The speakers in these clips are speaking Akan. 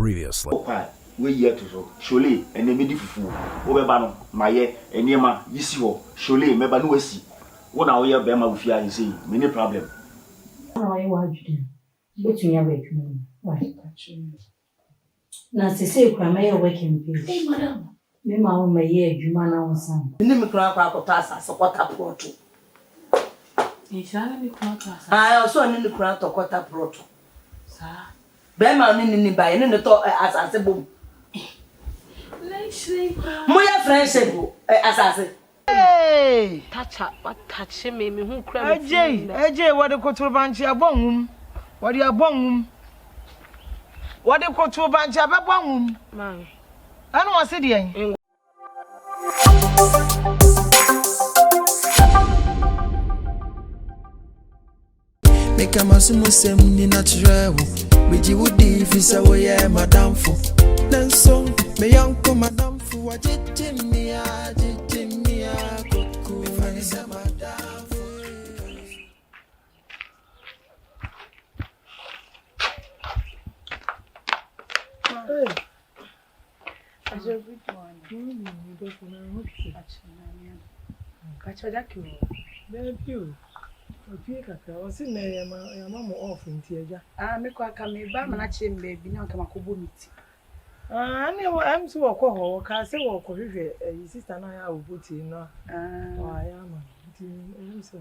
Previously. We year to so surely and the midi fufu obebano my ye eniema yisi ho surely meba no wasi won na we be ma wo fia say many problem na we wa jude betun ya be tunu wa na se kura me ye working place eh madam me ma wo me ye adwuma na wo sam ni me kura kwa akota asase kwata proto inshallah me kura to asase ah so ni kura to kwata proto sa be ma ni ba ni to asase bom Moya friendship asase. Hey, touch me who cry. AJ, what the cultural banchi abongum? What you abongum? What the cultural banchi abongum? Man, I don't want to see the make a masumusem ni natural. With you would if it's a way, Adanfo. Then so, me young come Adanfo, what did me, Coco, if I say Adanfo. as a good one, you go for no catch a jacket. you. I was in there, my mamma off in Tiaja. Ah, make a come back and I came baby now come a kubunity. I know I'm so a call, Castle or Coffee, your sister and I will put in. I am so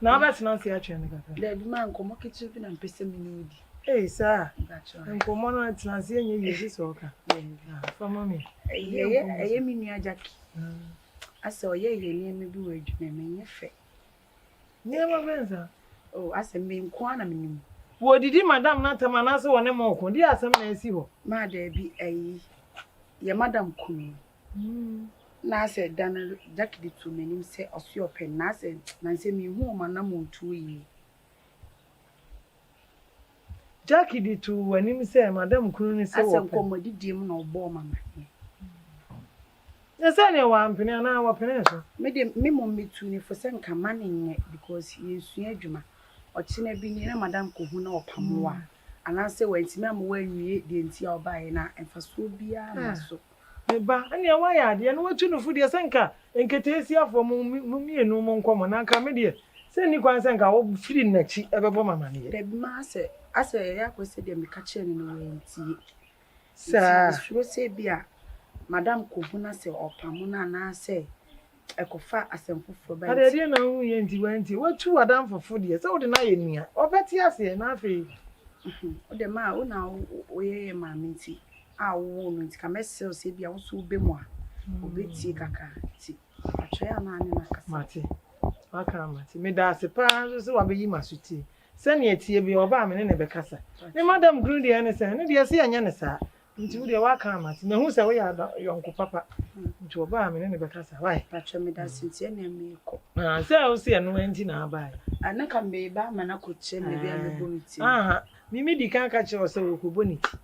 now that's not the action. The man come up kitchen and pessimity. Hey, sir, That's and come on at Nancy, you use worker. For mommy, I am in your jacket. I saw ye near me be wage me fair. Never Benza. Oh, I said, me inquire me. What did you, Madame Natamanaso, one more? Dear, some may see what. My there be a your madam queen. Na said, Dana Jackie to me, say, or your pen, na said, Nancy me home and I'm 2 years. Jackie did too when him say, Madame Coon I said, come with the no bore, mamma. Yes, anyone, penny an hour pension. Made me me to for some commanding because he is Juma or China being near Madame Kohuna or Pamoa. And I say, when Simam when you didn't see our buying and for Subia. So, but any why I didn't want to know for the Sanka and Catesia for Mummy and no more common and come here. Send you one Sanka will feed next ever bomber money. the master, I say, I was said, them catching in the way. Sir, she will say, Bia. Madame Kohuna say or Pamuna na say ekofa asemfo for I didn't know you what two are done for 4 years. So the night in here. Or better, yes, and free. The ma o na o ye ma minti a wo minti ka mesel say bia wo so be mo a obeti kaka ti atwe ana ne na kasa Mate. Waka mate. Me da se pa so wa be yi masuti. Sani etie bi oba me ne be kasa. Ne madam gru de ene se ne de se anya ne sa. Nti wo de waka mate. Me hu se wo ya yonko papa. Nti oba me ne be kasa. Why? atwe me da sinti na me ko Ah, se o se no enti na abai. ana ka me ba ma na ko che me bia me boniti Aha. Mimi di kan ka che o se wo ko boniti.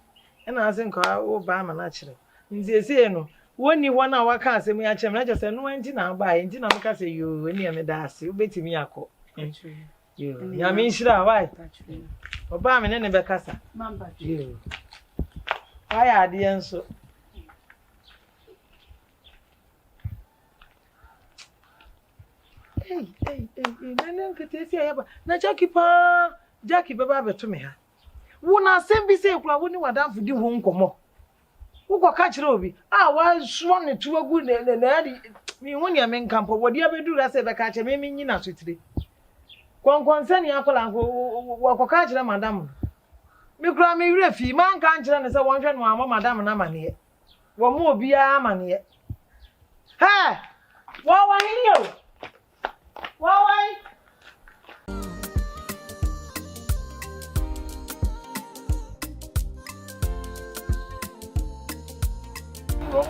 E na ase nka wo ba ma na kire. Nti ese no woni wana waka asem ya chem na je se no enti na abai. Enti na me ka se yo eni me da ase. Wo betimi akọ. Yo. Ya mi nshira why? Oba me ne be kasa. mamba Yo. Aya ade enso. Hey, nene nketesi ayaba. Na Jackie baba beto me ha. Wo na asem bi se kura wo ni wadanfo di ho nkomo. Wo ko ka kire obi. Wa so ne to agu ne adi mi ho ne men kampo wo dia bedura se be ka kire me nyina so tire. Konkonsani akola wo ko ka kire madam. Mi kura mi wure fi man kan kire ne se won hwe no ama madam na mane. Wo mo obi a mane. Ha! Wa hinyo. Why? Oh,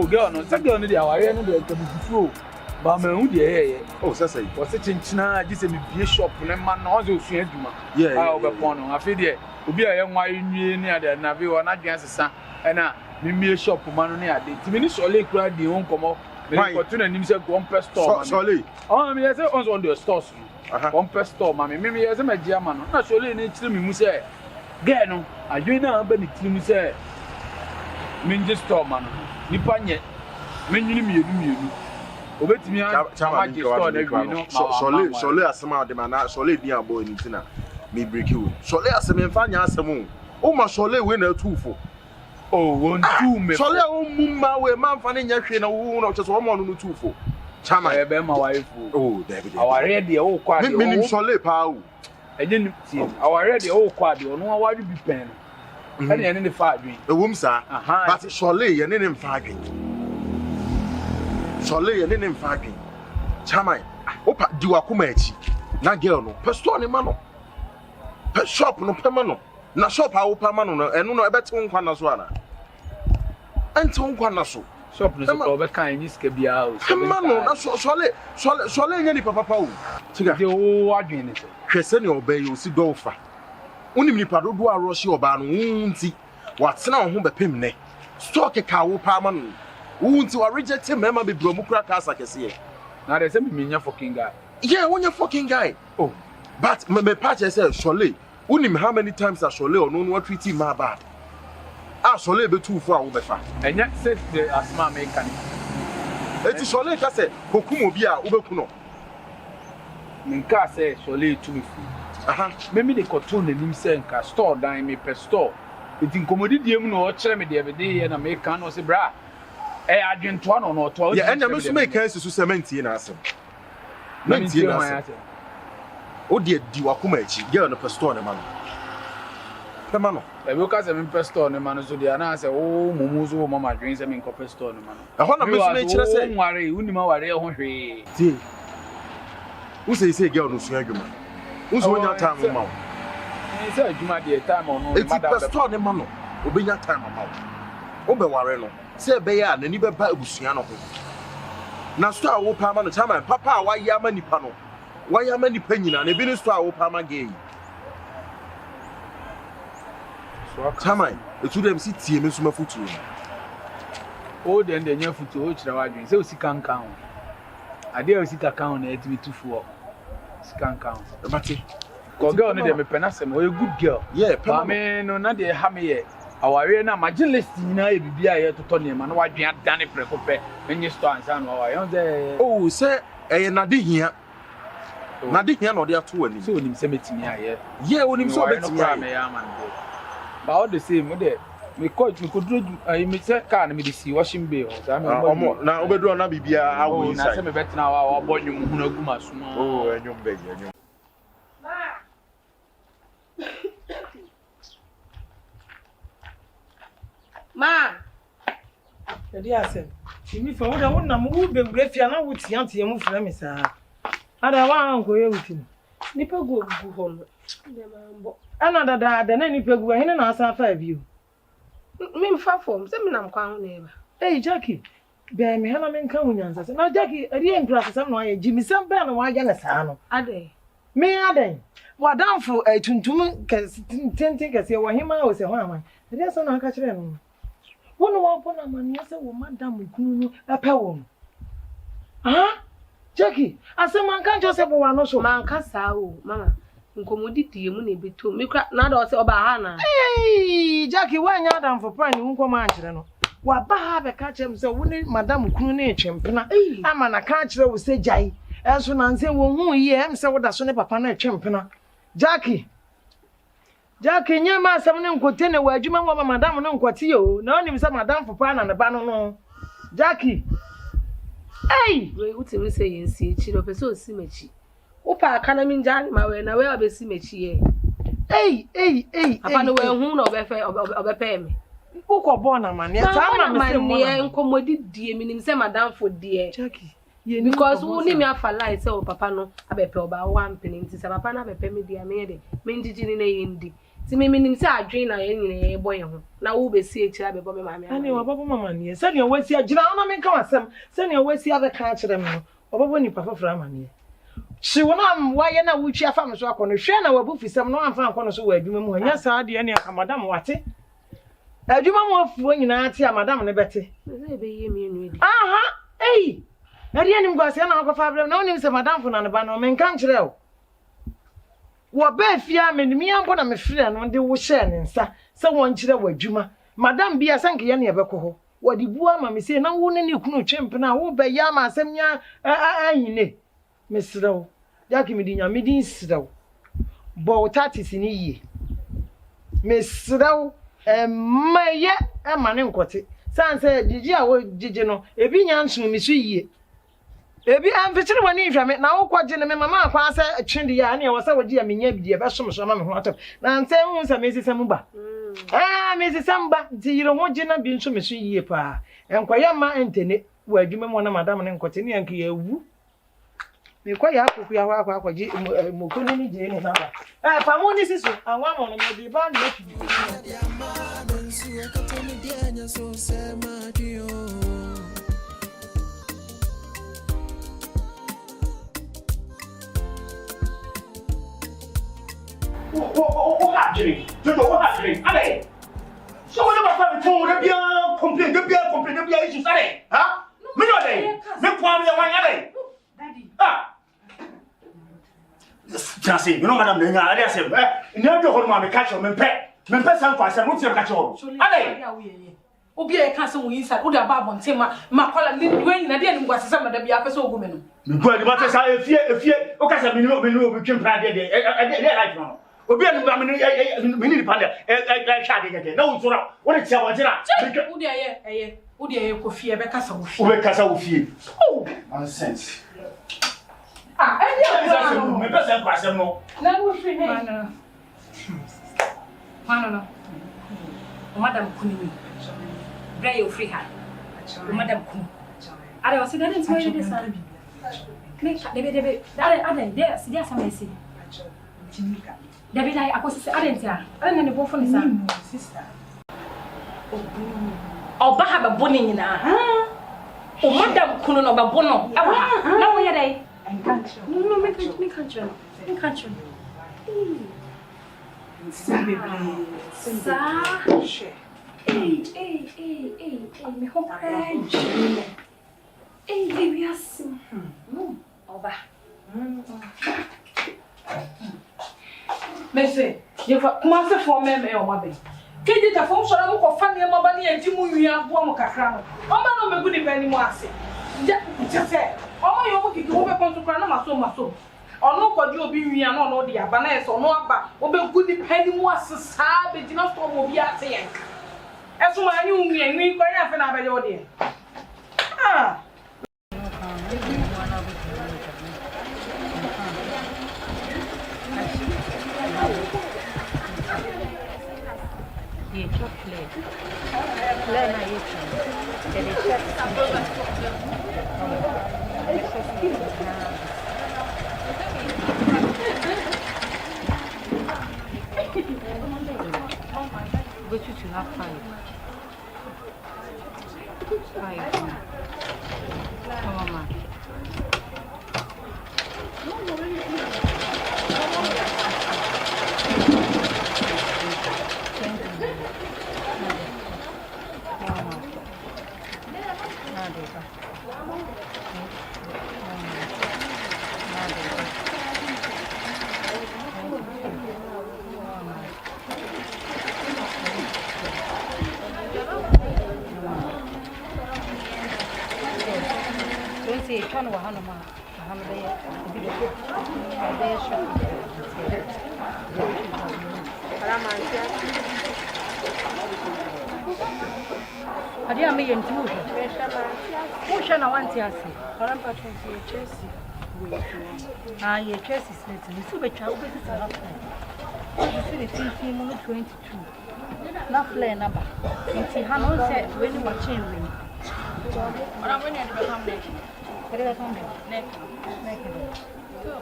girl, no, that girl, no, I am not going but my own dear. Oh, say, what's a chinchina? This is a shop, and a man also feared you. Yeah, I'll be upon I feel there. Ubi a young wine near the Navi or not against the sun, and me shop for money at the Timinish or Lake Ride the home come up. Me ko tuna nim say go on store. Surely. Oh, me say on the stores. On store mama. Me say me gia ma no. Na surely ni tiri me mu say. Get no. Adwen na ba ni tiri mu say. Me nje store ma no. Nipa nye. Me nwini mienu. Obetimi a chama store na wi no. Surely asema de na surely dia boy ni tina. Me break you. Surely asema mfa nya asemu. O ma surely we na tufo. Oh, won two me. Surely o mumma we man fa nya hwe na wo na cheso mo no tufo. Chama e be ma wife. Oh, David. Our ready o kwa de. Me nim surely pa o. Eje ti. Our ready o kwa de ono wa bi pen. Ene ene ne fa adwen. Ewum sa. But surely ye ne mfa adwen. Surely ye ne mfa adwen. Chama opa diwa kuma echi. Na girl no, pe store ne ma no. Pe shop no pe ma no. Na shop a wo pa ma no no, eno no ebete nkwa na so ana. Ente nkwa na so. Shop no so ko be kan ni sika bia o. Pe ma no na surely nya ni papa o. Tiga. De o adwen ne so. Hwese ne oba yi o si dolfa. Unim ni padodo a roshi oba no wunti. Watena ho bepem ne. Stock ka wo pa ma no. Wunti wa reject mema be bromu kra ka asa kese. Na de say me nya fucking guy. Yeah, when you fucking guy. Oh, but me patch say surely. Unim how many times a surely or no treat him bad. Ah, surely be too far over fa. Enya say the asma me kan. Eti surely ka say kokumo bia obekuno. Nka say surely too free. Aha, me dey control nanim say nka store dan me per store. Eti nkomodi diem no o kire me de ebede na me kan no say bra. Adwento no no to. Yeah, enya me so make kan su cement na asem. Menti na asem. O de diwa kuma echi girl no per store ne ma no. Pe ma no. E be ka say me per store ne ma no so dia na say o mumu so mama dwen say me nko per store ne ma no. E ho na me so me kire say nware unima ware ho hwe. Ti. Who say girl no so adwuma. Who so nya time ma wo. Say adwuma de time on no madam. Per store ne ma no. Obenya time ma wo. Wo be ware no. Say be ya na ni be ba ebusua no ho. Na store wo pa ma no chama papa wa ya ma nipa no. Wa ya ma nipa nyina na bi no store wo pa ma gay. Chama etu dem si tie me so ma futu. O de nya futu o kira wa dwen say o sika nkan ho. Ade o sika kan ho na etimi tufu o. Sika nkan ho. Mate. Ko girl no de me penasem o a good girl. Yeah, pa me no na de ha me ye. Aware na magilist nyina e bibia ye toto ne ma na wadwen adane preko pe menye store ansa no aware on dey oh say e na de hia na de hia no de ato ani so onim se metimi aye ye onim so betimi aye me ya man dey ba all the same mo de me coach me koduro me se car na me de si washing bay o sa me omo na obeduro na bibia awo inside na se me betina wa obonwum hu na guma suma oh enyum be enyum Ma. Edi asem. Imi fa wo da wonna mu be wurafia na wo tiante mu fra me saa. Ada wa anko ye wuti. Nipa go gu ho no. De ma mbo. Ana dada na nipa gu hene na asa fa bi o. Me mfa form se me nam kwa ho na eba. Hey Jackie. Be me hana me nka hunyansa se. Na Jackie eri enkura asem no aye jimi sam be na wa ya na saa no. Ade. Me ade. Wadanfo tuntum ke tintin ke se wo hima o se ho aman. Eri asa na aka kire no. Wono wa bona mani ase wo madam kunu no epe wo. Ah? Jackie, ase man kan jo se bo wa no so. Man ka sa o, mama. Nkomodi tie mu na ebeto. Me kra na da o se oba ha na. Hey, Jackie, wa nya Adanfo Bɔne nkoma ankyere no. Wa ba ha be ka chem se wo ni madam kunu na etwempena. Ama na ka kyere wo se jai. Enso na nse wo hu yi em se wo da so ne papa na etwempena. Jackie Jackie nyama asem ne nkote ne wa adwuma wo madam ne nkote yo na onim se madam fopa na ne ba no no Jackie hey we utimi se yensi echi no pese osi mechi upa aka na minja ma we na we obesi mechi ye hey papa no we hu na obepe me ukọ bo na mane ta ma me se mo na nkomodi die minim se madam fo die Jackie because who ni me afa lie say o papa no abepe oba one penny nti se papa na abepe me dia me de me njiji ni na yendi ti me nim se adwen na ye nyine ye boye ho na wo be si ekira bebo me mama ani wa babo mama ni se ne o wasi agira ona me nka wasem se ne o wasi abeka akire me no obabo ni papa fra mane she wona wa ye na wuchi afa me so akono hwe na wabu fisem no amfa akono so wa adwuma mu anya sa de ne aka madam wate adwuma mu afuo nyina ate a madam ne bete se be ye me enu edi aha Hey, na dia nim gwase na akwa fabrem na onim se madam fo na ne ba no men kan kire o. Wo ba fia menimi ampo na me frɛ no de wo hyɛ ne nsa se won kire wadwuma. Madam bia sanke ye ne yebekɔ hɔ. Wo di bua ma me se na wo ne ne kunu twempena wo ba ya ma asɛm nya ahine. Me srew. Jackie me di nya me di srew. Bo tati sini yie. Me srew maye e ma ne nkote. Sanse jiji a wo jiji no ebi nya nso mi so yie. Ebi amfitiri wani hwa me na wo kwaje ne me mama akwa ase twende ya na e wasa waji ya menya bidie be som so ma me ho atom. Na nse hu nsa me sisem ba. Me sisem ba nti yire ho je na bi nso me so yie pa. Enkoya ma entene wo adwuma mo na madam ne nkote ne yanke ya wu. Me kwa ya akuku ya hwa akwa akwaji mokoni ni je ne na ba. Pa mo ni siso anwa mo no me bi ba na efi. What happening? What happening? Allez! So what about the phone? The bien complain, the bien issues, allez! Huh? Me no day. Me point me one allez. Daddy. Ah. Just say, you know, madam, allez, say, never do hold me catch you, me pay some for some, what's your catch you? Allez! Obi e kan se wo inside wo da ba bonte ma kola ni wen na de ni ngwase se ma da bia pese ogu me no me go di ma te sa efie o ka se me no obi twem pra de life no obi anu ba me ni panda sha de na wo sura wo de tia wo jira wo de ye ko fie be kasa wo fie wo be kasa wo fie oh nonsense e dia me pese kwa se no na wo fie he no madam kunimi Bray you free hand. Madam Kun. I was sitting in my this one. Make David, there's some message. David, I was Adentia. I don't know the both on his sister. Oh, Bahaba Bonnie in a oh, Madam Kun or Babono. Now we are they. No, me country. Hey, me hope hey, baby, assim. Oba. Mese, you come se for me o ma be. Ke di ta fo so na mo ko fa ne mo ba ne enti mu wi abo mo kakra no. O ma no me gudi pa ni mo ase. Ja se. O ma yo mo kiki wo be kon so kra na maso. Ono ko di obi wi an no di aba na eso no aba. O be gudi pa ni mo ase sa be di na so mo bi ase yanka. Eso ma ni unwi ko ya fe na abeje odi. Ah. Ye chocolate. Play na yetu. Go to have 5. Come on, man. Trying to handle my I didn't mean to. Who shall I want to see? Ah, your chest is little. You see the child is a lot. You see the TV 22. Not play number. And see how said when you were changing. But I'm going to become next. Neck.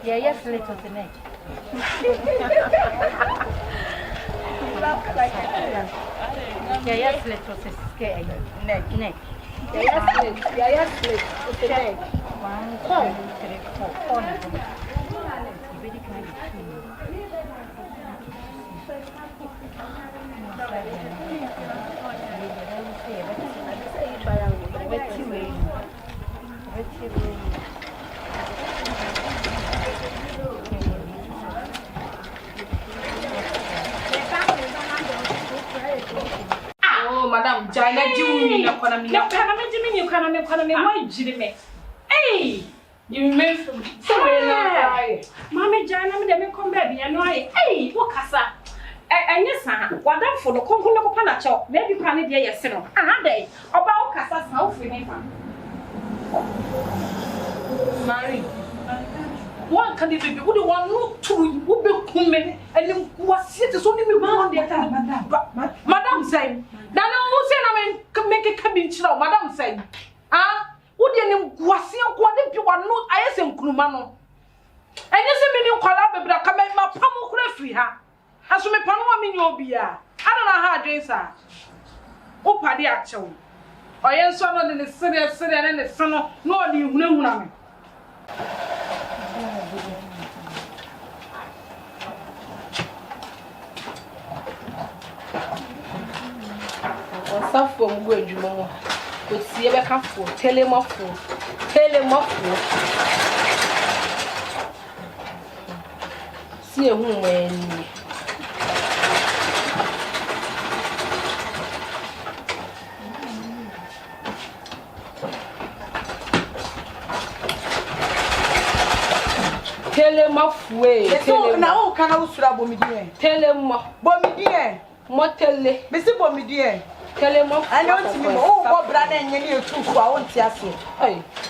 Yeah, yes, little the neck. Yeah, yes, little the scale. Neck. Yeah, yes, little the neck. 1, 2, 3, 4. Very kind of na jiwu na kwana mi na kana me jimi ni kana me wa jiri me eh you me so we na cry mama jana me de me come baby ya no aye eh wo kasa enye sa wadamfo no konkon no kopa na cho na bi kwa ne de yese no aha dai oba wo kasa sa wo fi ne fa Mary one can be would one no to wo be kume enim kwase te so ni me ba de ka madam say na no wo say na me make ka bi nchira madam say ah wo de enim kwase ko de bi wa no ayese nkunuma no enye se me ni kwala bebra ka me ma pam kura free ha aso me pam wa me ni obi a ana na ha adwen sa wo pade a chew oyen so no de ne serious ne so no no de hunahuna me Safo mgo edwuma mo ko tie be ka fo telemofo si ehu mani telemofo na o kana usura bomidie bomidie motele bisi bomidie telemo ana o timi o bo bra na enye ni etufu a won ti ase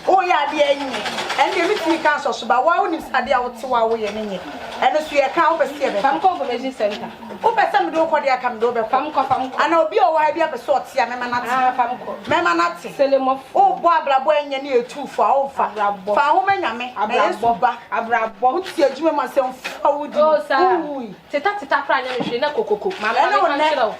o ya de enye ene mi ti kan so ba wa oni sade a wote wa wo ye nenye ene so ye kan o be se be fam confirmation center o be se mi do ko de aka mi do be fam ko ana obi o wa bia be so ote ya mema na fam ko mema na te telemo o bo abrabo enye ni etufu a o fa ho menyame na yesu ba abrabo o ti adwuma ma se mfa wo di o sa teta pra anya mhwe na kokoko mama na kan kira o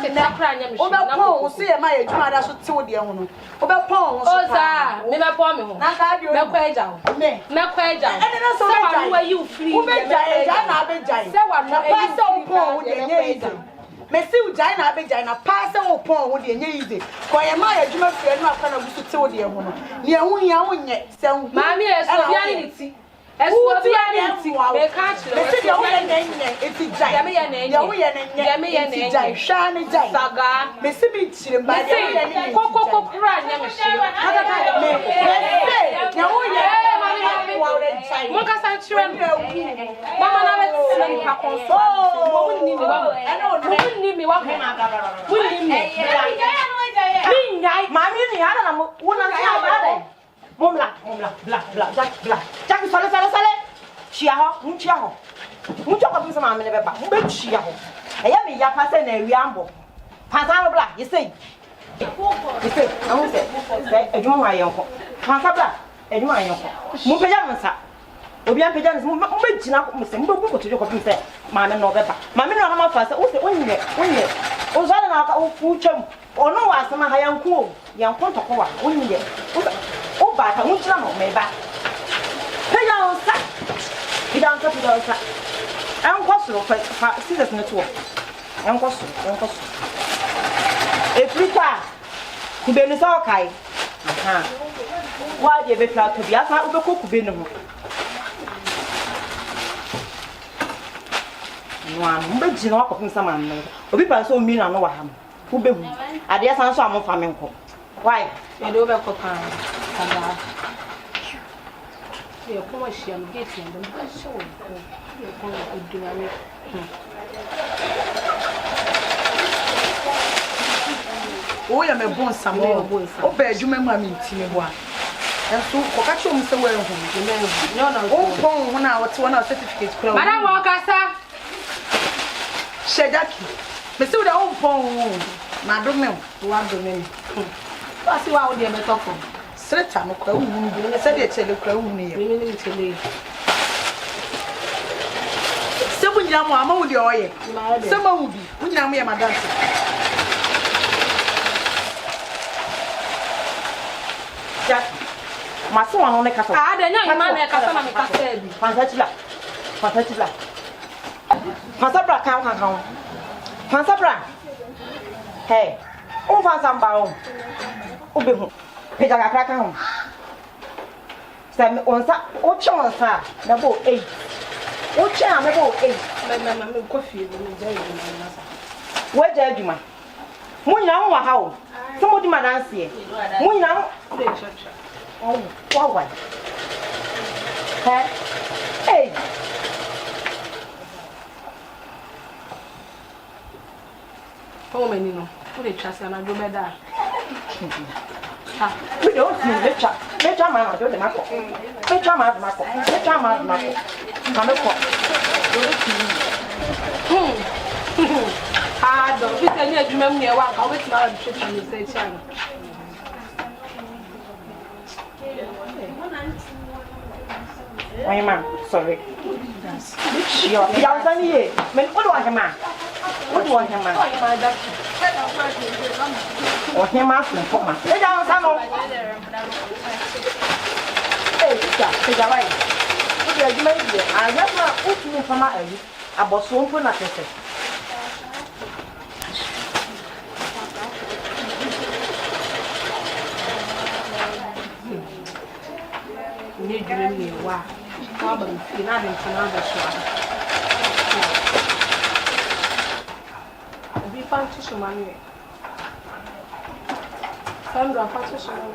teta pra anya mhwe na kokoko o se ye ma ye adwuma da so te wo de ho no o be pon wo so o sa me be pon me ho na ka di o me kwa eja ho me kwa eja ene na so be jai wa you free wo be jai na be jai se wa no pa se o pon wo de nye ize me si u jai na be jai na pa se o pon wo de nye ize ko ye ma ye adwuma fie no aka na gusu te wo de ho no ne ehu hia wo nye se hu mami e so bia ni ti esu bia ni ti me ka chiro me si de wo ye nye eti jai ya me ye na nye ya me ye na jai sha ni jai saga me si bi chire mba ya ye nye kokoko pra anya mhwe me ya wo ye mo ka sa chiro mama na be ti ni pa konso mo ni mi wa ni mi wa ko na ga ni mi mami ni ana na mo wona na ba de Momla, Jack, sale. Chia ho, nchia ho. Ncho ko bi sama me ne beba. Mo be chia ho. Eya me ya pa se na wi ambo. Pansa bla, you say. Amu se. Ejuma wa yenko. Pansa bla, ejuma wa yenko. Mo peja nsa. Obi an peja nsa, mo be gina ko se, mo be ko tojo ko bi se. Ma me no beba. Ma me no na ma fa se, o se onye. O zale na ka o twem. Ono wa asema ha yanko. Yanko toko wa. Onye. O ba ta unchira no me ba. Peja onsa. Pida onsa. Enko so fa scissors ne to. Enko so. Efrika. Kube ni so kai. Aha. Wa je be fla to bia sa ube ko kube ne ho. Nwa mbe gina wa ko sama no. Obi pa so mi na no wa ha. Ube hu. Ade san so amfa me nko. Why? E do be ko pa. Kanda. E ko wa shi am get yen dem ka show ko. E ko oduname. O ya me bon samo. O be adwuma ma mi ntime bo a. Enso ko ka chom se wa hu. No. O pon hu na wote wona certificate kura. Madam wa kasa. Shedaki. Me se wo da o pon hu. Ma do me. Wa do me. Pasi wa o de me toko. Sreta no kwa hu ni se de chele kura hu ni ye. Me ni chele. Se bu nyina mo ama wo de oye. Se ma hu bi. Wo nyina mo ye madam. Jack. Maso wa no ne kasa. Ah, de nya ma na kasa na me kasa bi. Pansatila. Pansabra kan. Pansabra. Hey. O fansamba o. O be hu. Peja kakra kan ho. Sai onsa, o chonsa, na bo 8. O cha me bo 8. Me kofi ni je adwuma na sa. Wo je adwuma. Mo nyina ho wa ha o. Somebody man answer. Mo nya oh, what? Hey. How many no? Who dey trust and go better? We don't see Mecha man do the mako. Mecha man mako. Mecha man mako. Kameko. Ah, don't be telling you remember me wa ka wait na be shit me say chan. Why man, sorry. Yo, ya zani ye. Men what do I want man? What do you want man? Oh, him ask me for man. Hey, down sano. Hey, ja, why? What do you mean? I just want to move from my area. About so much na tese. Ni jure ni wa. Wa ba fi na den kana da shi. Bi panti shi manu. Sandra panti shi manu.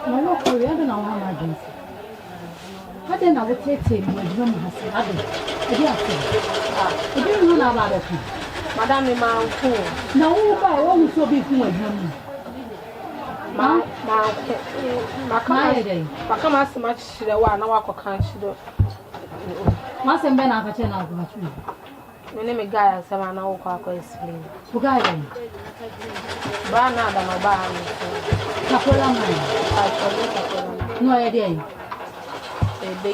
Mama ko ya da na wa ma din. Hade na wo tete mo adwuma mu hase ade. Ede afi. Ede no na ba da ku. Madam me ma nko. Na wo ba wo hu so bi ku adwuma mu. Maka ma asema chire wa na wakoka chire. Ma se mbe na akache na agwa chu. Mene me guy asema na wo kwa explain. Buga ya. Ba na da ma ba ni. Kapola man. No ya dey.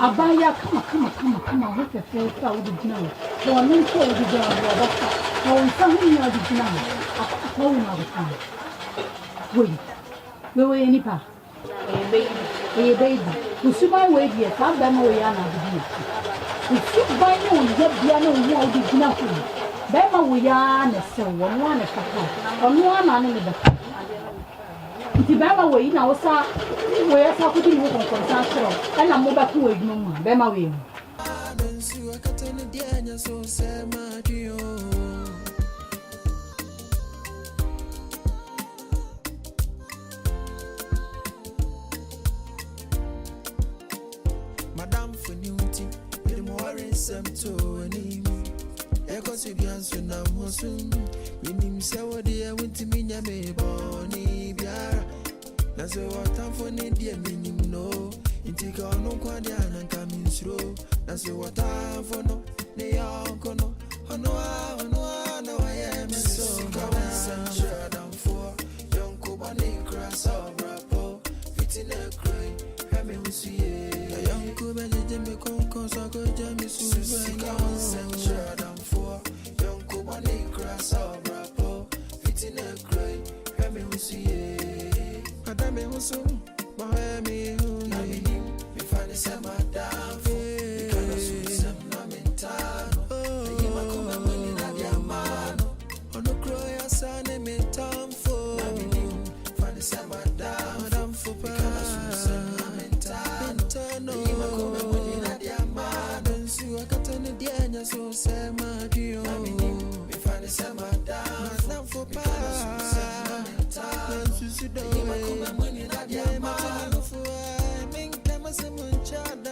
Abaya kama ho fefe ka wo digina wo. Ko no ko wo digina wo ba ka. Ko nsa hu ni wo digina wo. Akwa wo na wo ka. We nipa. Baby. Usuma we die ka ba ma we ya na digina. Usuba ni wo ye bia na wo digina ko. Ba ma wo ya na se wo no na ka ka. Ono ana ne be. Nti ba ma we na wo sa we ya sa ko di wo Conversational. Ana mo ba ku we dwuma mu. Ba ma we. Madam for Newty, with the more in some to any. Echoes of Yanson, I'm Hosun. When him say what they went to me, I may bonny biara. That's what time for India meaning no. Intika no quadian and coming through. That's what time for no. They are no. No, I am so good. I'm for young Kubani cross of Rapo. Fitting a cry. Have me see a young Kubani, me concourse, I go jam Susan. I'm for young Kubani cross of Rapo. Fitting a cry. Have me see a Madame Musu, Miami, who me find a summer down for because of Susan Namentano. You might come and win in a diamano. On the croya son, and me time for find a summer down, Madame for because of Susan Namentano. You might come and win in a diamano. So I got an idea, so say my dear. Me find a summer down, Madame for because of Susan Namentano. You might come and